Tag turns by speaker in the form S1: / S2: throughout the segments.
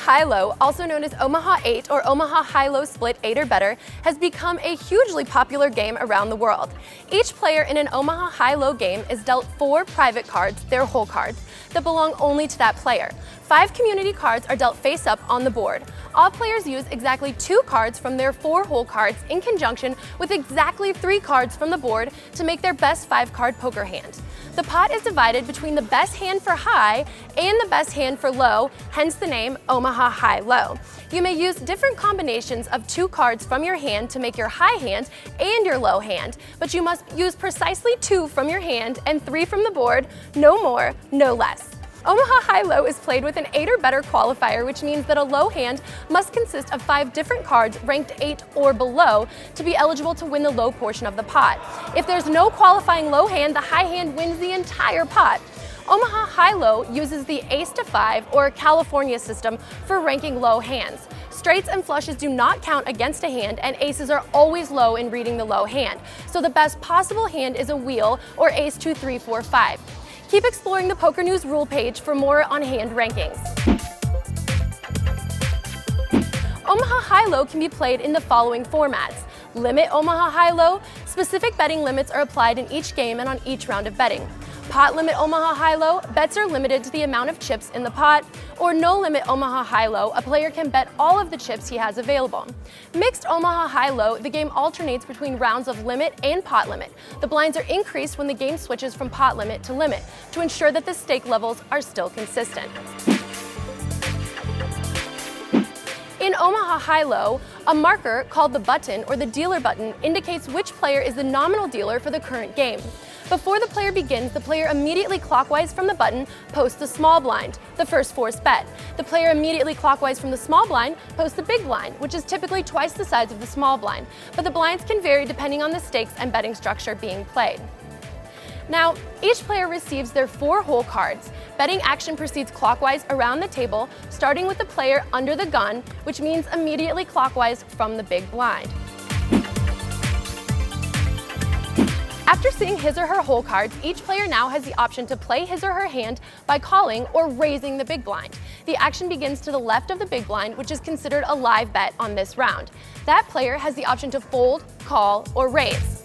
S1: Hi-Lo, also known as Omaha 8 or Omaha Hi-Lo Split 8 or better, has become a hugely popular game around the world. Each player in an Omaha Hi-Lo game is dealt 4 private cards, their hole cards, that belong only to that player. 5 community cards are dealt face up on the board. All players use exactly 2 cards from their 4 hole cards in conjunction with exactly 3 cards from the board to make their best 5-card poker hand. The pot is divided between the best hand for high and the best hand for low, hence the name Omaha Hi-Lo. You may use different combinations of 2 cards from your hand to make your high hand and your low hand, but you must use precisely 2 from your hand and 3 from the board, no more, no less. Omaha Hi-Lo is played with an 8 or better qualifier, which means that a low hand must consist of 5 different cards ranked 8 or below to be eligible to win the low portion of the pot. If there's no qualifying low hand, the high hand wins the entire pot. Omaha Hi-Lo uses the Ace to 5 or California system for ranking low hands. Straights and flushes do not count against a hand, and aces are always low in reading the low hand. So the best possible hand is a wheel or Ace 2, 3, 4, 5. Keep exploring the PokerNews rule page for more on hand rankings. Omaha Hi-Lo can be played in the following formats. Limit Omaha Hi-Lo. Specific betting limits are applied in each game and on each round of betting. Pot limit Omaha Hi-Lo. Bets are limited to the amount of chips in the pot. Or no limit Omaha Hi-Lo. A player can bet all of the chips he has available. Mixed Omaha Hi-Lo. The game alternates between rounds of limit and pot limit. The blinds are increased when the game switches from pot limit to limit to ensure that the stake levels are still consistent. In Omaha Hi-Lo, a marker called the button or the dealer button indicates which player is the nominal dealer for the current game. Before the player begins, the player immediately clockwise from the button posts the small blind, the first force bet. The player immediately clockwise from the small blind posts the big blind, which is typically twice the size of the small blind, but the blinds can vary depending on the stakes and betting structure being played. Now, each player receives their 4 hole cards. Betting action proceeds clockwise around the table, starting with the player under the gun, which means immediately clockwise from the big blind. After seeing his or her hole cards, each player now has the option to play his or her hand by calling or raising the big blind. The action begins to the left of the big blind, which is considered a live bet on this round. That player has the option to fold, call, or raise.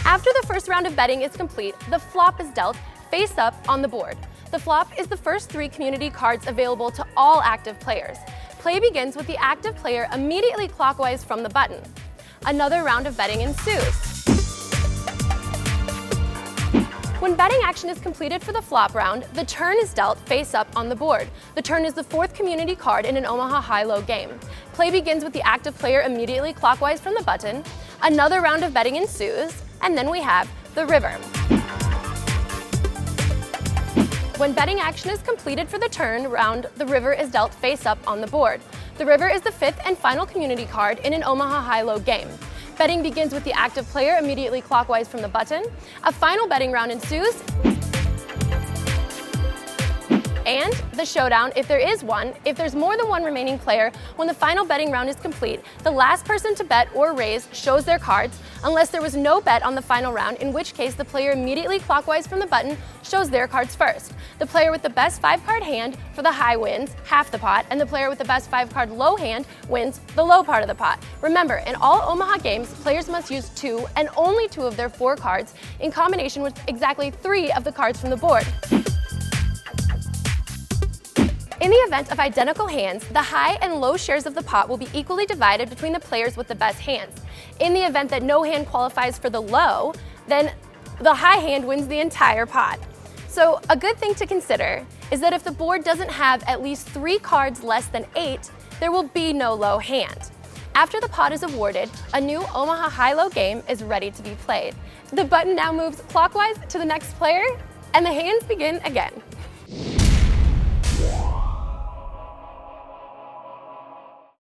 S1: After the first round of betting is complete, the flop is dealt face up on the board. The flop is the first 3 community cards available to all active players. Play begins with the active player immediately clockwise from the button. Another round of betting ensues. When betting action is completed for the flop round, the turn is dealt face up on the board. The turn is the 4th community card in an Omaha Hi-Lo game. Play begins with the active player immediately clockwise from the button. Another round of betting ensues, and then we have the river. When betting action is completed for the turn round, the river is dealt face up on the board. The river is the 5th and final community card in an Omaha Hi-Lo game. Betting begins with the active player immediately clockwise from the button. A final betting round ensues, and the showdown, if there is one. If there's more than one remaining player, when the final betting round is complete, the last person to bet or raise shows their cards, unless there was no bet on the final round, in which case the player immediately clockwise from the button shows their cards first. The player with the best 5-card hand for the high wins half the pot, and the player with the best 5-card low hand wins the low part of the pot. Remember, in all Omaha games, players must use 2 and only 2 of their 4 cards in combination with exactly 3 of the cards from the board. In the event of identical hands, the high and low shares of the pot will be equally divided between the players with the best hands. In the event that no hand qualifies for the low, then the high hand wins the entire pot. So a good thing to consider is that if the board doesn't have at least 3 cards less than 8, there will be no low hand. After the pot is awarded, a new Omaha Hi-Lo game is ready to be played. The button now moves clockwise to the next player, and the hands begin again.